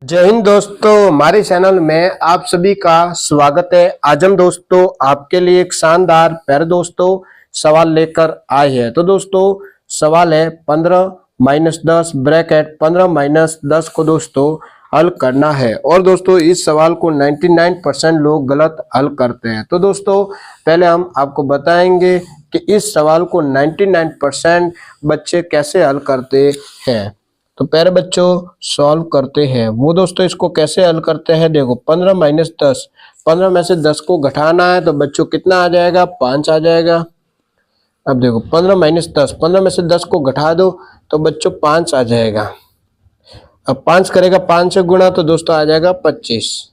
जय हिंद दोस्तों, हमारे चैनल में आप सभी का स्वागत है। आज हम दोस्तों आपके लिए एक शानदार प्यारे दोस्तों सवाल लेकर आए हैं। तो दोस्तों सवाल है 15-10 ब्रैकेट 15-10 को दोस्तों हल करना है। और दोस्तों इस सवाल को 99% लोग गलत हल करते हैं। तो दोस्तों पहले हम आपको बताएंगे कि इस सवाल को 99% बच्चे कैसे हल करते हैं। तो प्यारे बच्चों सॉल्व करते हैं। वो दोस्तों इसको कैसे हल करते हैं, देखो 15-10, 15 में से 10 को घटाना है तो बच्चों कितना आ जाएगा, 5 आ जाएगा। अब देखो 15-10, 15 में से 10 को घटा दो तो बच्चों 5 आ जाएगा। अब 5 करेगा 5 से गुणा तो दोस्तों आ जाएगा 25।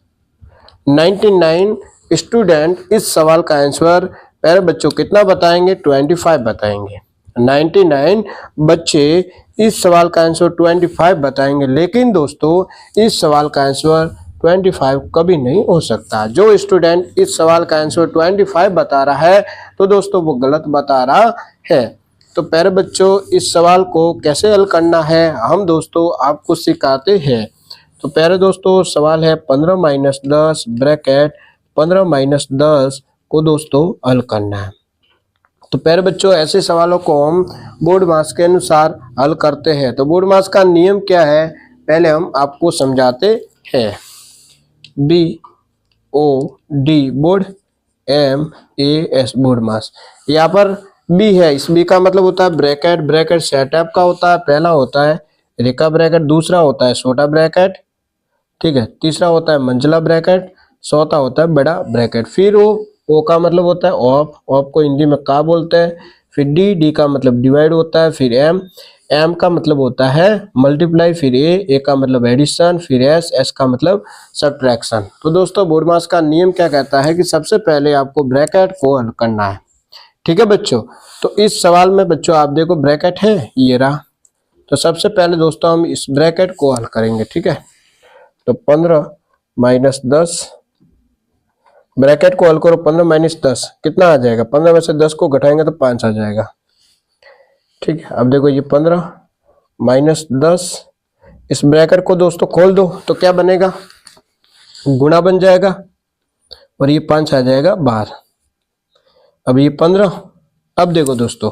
99 स्टूडेंट इस सवाल का आंसर प्यारे बच्चों कितना बताएंगे, 25 बताएंगे। 99 बच्चे इस सवाल का आंसर 25 बताएंगे। लेकिन दोस्तों इस सवाल का आंसर 25 कभी नहीं हो सकता। जो स्टूडेंट इस सवाल का आंसर 25 बता रहा है तो दोस्तों वो गलत बता रहा है। तो प्यारे बच्चों इस सवाल को कैसे हल करना है हम दोस्तों आपको सिखाते हैं। तो प्यारे दोस्तों सवाल है 15-10 ब्रैकेट 15-10 को दोस्तों हल करना है। तो प्यारे बच्चों ऐसे सवालों को हम बोर्ड मास के अनुसार हल करते हैं। तो बोर्ड मास का नियम क्या है पहले हम आपको समझाते हैं। BOD बोर्ड, MAS बोर्ड मास। यहाँ पर B है, इस B का मतलब होता है ब्रैकेट। ब्रैकेट सेटअप का होता है, पहला होता है रेखा ब्रैकेट, दूसरा होता है छोटा ब्रैकेट, ठीक है, तीसरा होता है मंझला ब्रैकेट, चौथा होता है बड़ा ब्रैकेट। फिर ओ का मतलब होता है ऑफ, ऑफ को हिंदी में का बोलते हैं। फिर डी का मतलब डिवाइड होता है। फिर एम का मतलब होता है मल्टीप्लाई। फिर ए का मतलब एडिशन। फिर एस का मतलब सब्ट्रैक्शन। तो दोस्तों बोर्ड मास का नियम क्या कहता है कि सबसे पहले आपको ब्रैकेट को हल करना है, ठीक है बच्चों। तो इस सवाल में बच्चों आप देखो ब्रैकेट है ये रहा, तो सबसे पहले दोस्तों हम इस ब्रैकेट को हल करेंगे, ठीक है। तो 15-10 ब्रैकेट को हल करो, 15-10 कितना आ जाएगा, 15 में से 10 को घटाएंगे तो 5 आ जाएगा, ठीक है। अब देखो ये 15-10 इस ब्रैकेट को दोस्तों खोल दो तो क्या बनेगा, गुणा बन जाएगा और ये 5 आ जाएगा बाहर। अब ये 15। अब देखो दोस्तों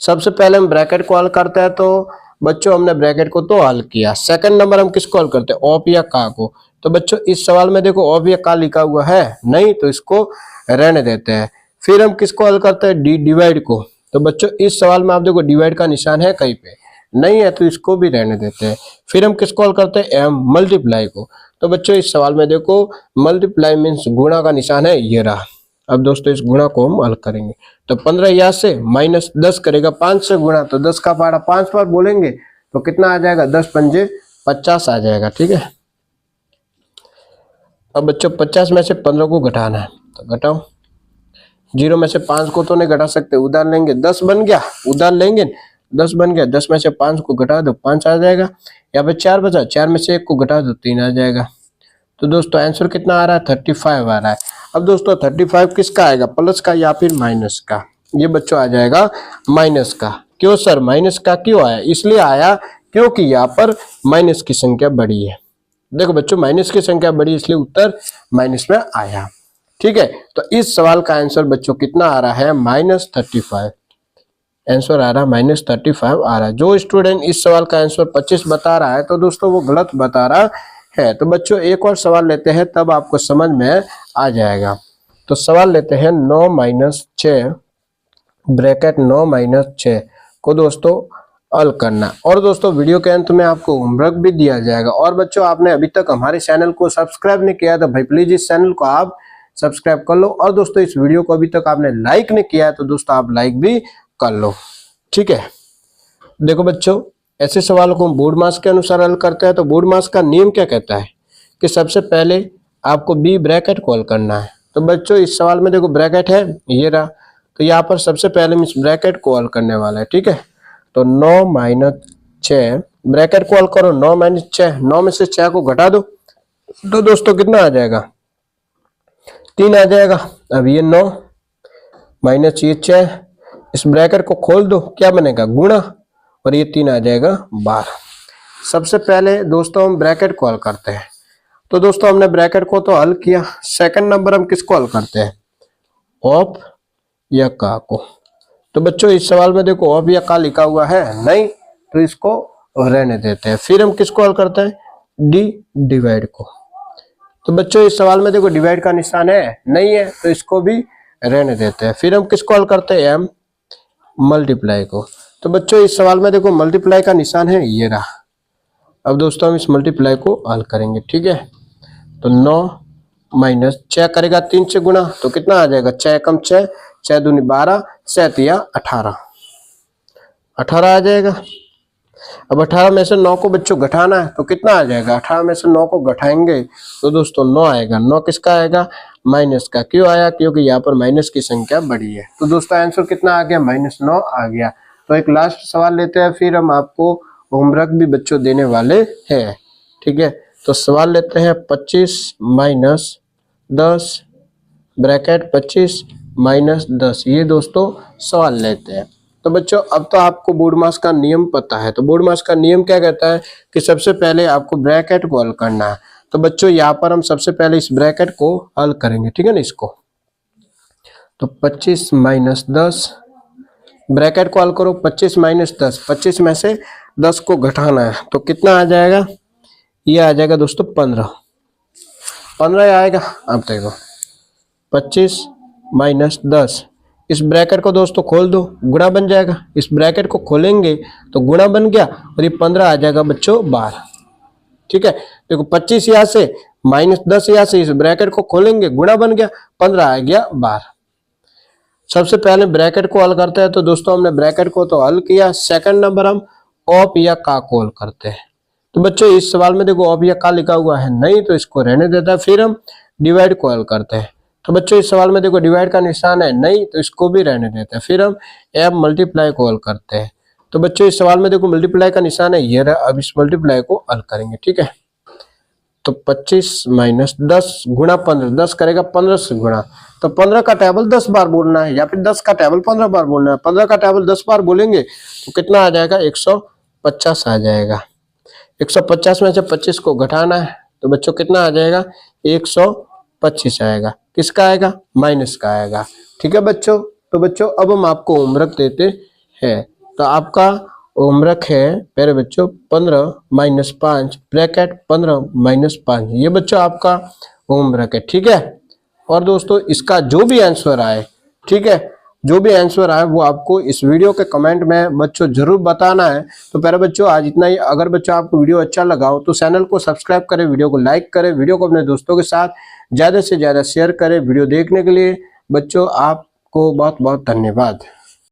सबसे पहले हम ब्रैकेट को हल करते हैं। तो बच्चों हमने ब्रैकेट को तो हल किया। सेकंड नंबर हम किसको हल करते हैं, ऑफ या का को। तो बच्चों इस सवाल में देखो ऑफ या का लिखा हुआ है नहीं, तो इसको रहने देते हैं। फिर हम किसको हल करते हैं, डिवाइड को। तो बच्चों इस सवाल में आप देखो डिवाइड का निशान है कहीं पे नहीं है, तो इसको भी रहने देते हैं। फिर हम किसको हल करते हैं, एम मल्टीप्लाई को। तो बच्चों इस सवाल में देखो मल्टीप्लाई मीन्स गुणा का निशान है ये रहा। अब दोस्तों इस गुणा को हम हल करेंगे। तो 15 यहाँ से -10 करेगा 5 से गुणा, तो 10 का पारा 5 बार बोलेंगे तो कितना आ जाएगा, 10×5 = 50 आ जाएगा, ठीक है। अब बच्चों 50 में से 15 को घटाना है तो घटाओ। 0 में से 5 को तो नहीं घटा सकते, उधार लेंगे। 10 बन गया, उधार लेंगे 10 बन गया। 10 में से 5 को घटा दो 5 आ जाएगा। यहाँ पे 4 बचा, 4 में से 1 को घटा दो 3 आ जाएगा। तो दोस्तों आंसर कितना आ रहा है, 35 आ रहा है। अब दोस्तों 35 किसका आएगा, प्लस का या फिर माइनस का। ये बच्चों आ जाएगा माइनस का। क्यों सर माइनस का क्यों आया, इसलिए आया क्योंकि यहाँ पर माइनस की संख्या बड़ी है। देखो बच्चों माइनस की संख्या बड़ी इसलिए उत्तर माइनस में आया, ठीक है। तो इस सवाल का आंसर बच्चों कितना आ रहा है, -35। आंसर आ रहा है -35 आ रहा है। जो स्टूडेंट इस सवाल का आंसर 25 बता रहा है तो दोस्तों वो गलत बता रहा है। तो बच्चों एक और सवाल लेते हैं तब आपको समझ में आ जाएगा। तो सवाल लेते हैं 9-6 ब्रैकेट 9-6 को दोस्तों हल करना। और दोस्तों वीडियो के अंत में आपको होमवर्क भी दिया जाएगा। और बच्चों आपने अभी तक हमारे चैनल को सब्सक्राइब नहीं किया तो भाई प्लीज इस चैनल को आप सब्सक्राइब कर लो। और दोस्तों इस वीडियो को अभी तक आपने लाइक नहीं किया है तो दोस्तों आप लाइक भी कर लो, ठीक है। देखो बच्चों ऐसे सवालों को हम बोर्ड मास के अनुसार हल करते हैं। तो बोर्ड मास का नियम क्या कहता है कि सबसे पहले आपको बी ब्रैकेट को हल करना है। तो बच्चों इस सवाल में देखो ब्रैकेट है ये रहा, तो यहाँ पर सबसे पहले हम इस ब्रैकेट को हल करने वाला है, ठीक है। तो 9-6 ब्रैकेट को हल करो, 9-6, 9 में से 6 को घटा दो तो दोस्तों कितना आ जाएगा, 3 आ जाएगा। अब ये 9 माइनस ये 6, इस ब्रैकेट को खोल दो क्या बनेगा, गुणा, और ये 3 आ जाएगा 12। सबसे पहले दोस्तों हम ब्रैकेट को हल करते हैं। तो दोस्तों हमने ब्रैकेट को तो हल किया, सेकंड नंबर हम किसको हल करते हैं, ऑफ या का को। तो बच्चों इस सवाल में देखो ऑफ या का लिखा हुआ है नहीं, तो इसको रहने देते हैं। फिर हम किसको हल करते हैं, डी डिवाइड को। तो बच्चों इस सवाल में देखो डिवाइड का निशान है नहीं है, तो इसको भी रहने देते हैं। फिर हम किसको हल करते हैं, एम मल्टीप्लाई को। तो बच्चों इस सवाल में देखो मल्टीप्लाई का निशान है ये रहा। अब दोस्तों हम इस मल्टीप्लाई को हल करेंगे, ठीक है। तो 9 माइनस 6 करेगा 3 से गुना, तो कितना आ जाएगा, 6 कम 6, 6 दूनी 12, 7 या 18, 18 आ जाएगा। अब 18 में से 9 को बच्चों घटाना है, तो कितना आ जाएगा, 18 में से 9 को घटाएंगे तो दोस्तों 9 आएगा। 9 किसका आएगा, माइनस का। क्यों आया, क्योंकि यहाँ पर माइनस की संख्या बड़ी है। तो दोस्तों आंसर कितना आ गया, -9 आ गया। तो एक लास्ट सवाल लेते हैं, फिर हम आपको होमवर्क भी बच्चों देने वाले हैं, ठीक है। तो सवाल लेते हैं 25 माइनस 10 ब्रैकेट 25 माइनस 10, ये दोस्तों सवाल लेते हैं। तो बच्चों अब तो आपको बोर्ड मास का नियम पता है। तो बोर्ड मास का नियम क्या कहता है कि सबसे पहले आपको ब्रैकेट को हल करना है। तो बच्चों यहाँ पर हम सबसे पहले इस ब्रैकेट को हल करेंगे, ठीक है ना। इसको तो 25 माइनस 10 ब्रैकेट को हल करो, 25 माइनस 10, 25 में से 10 को घटाना है, तो कितना आ जाएगा, ये आ जाएगा दोस्तों 15 आएगा। अब देखो 25 माइनस 10, इस ब्रैकेट को दोस्तों खोल दो, गुणा बन जाएगा। इस ब्रैकेट को खोलेंगे तो गुणा बन गया, और ये 15 आ जाएगा बच्चों 12, ठीक है। देखो 25 यहाँ से माइनस 10 यहाँ से, इस ब्रैकेट को खोलेंगे गुणा बन गया, 15 आ गया 12। सबसे पहले ब्रैकेट को हल करते हैं। तो दोस्तों हमने ब्रैकेट को तो हल किया, सेकंड नंबर हम ऑफ या का को हल करते हैं। तो बच्चों इस सवाल में देखो ऑफ या का लिखा हुआ है नहीं, तो इसको रहने देता है। फिर हम डिवाइड को हल करते हैं। तो बच्चों इस सवाल में देखो डिवाइड का निशान है नहीं, तो इसको भी रहने देते हैं। फिर हम एम मल्टीप्लाई को हल करते हैं। तो बच्चों इस सवाल में देखो मल्टीप्लाई का निशान है ये रहा। अब इस मल्टीप्लाई को हल करेंगे, ठीक है। तो 25 माइनस 10 गुणा 15, 10 करेगा 15 से गुणा, तो 15 का टेबल 10 बार बोलना है, या फिर 10 का टेबल 15 बार बोलना है। 15 का टेबल 10 बार बोलेंगे तो कितना आ जाएगा, 150 आ जाएगा। 150 में से 25 को घटाना है, तो बच्चों कितना आ जाएगा, 125 आएगा। किसका आएगा, माइनस का आएगा, ठीक है बच्चों। तो बच्चों अब हम आपको होमवर्क देते हैं। तो आपका होमवर्क है मेरे बच्चों 15 माइनस 5 ब्रैकेट 15 माइनस 5, ये बच्चों आपका होमवर्क है, ठीक है। और दोस्तों इसका जो भी आंसर आए, ठीक है, जो भी आंसर आए वो आपको इस वीडियो के कमेंट में बच्चों जरूर बताना है। तो पहले बच्चों आज इतना ही। अगर बच्चों आपको वीडियो अच्छा लगा हो तो चैनल को सब्सक्राइब करें, वीडियो को लाइक करें, वीडियो को अपने दोस्तों के साथ ज़्यादा से ज़्यादा शेयर करें। वीडियो देखने के लिए बच्चों आपको बहुत बहुत धन्यवाद।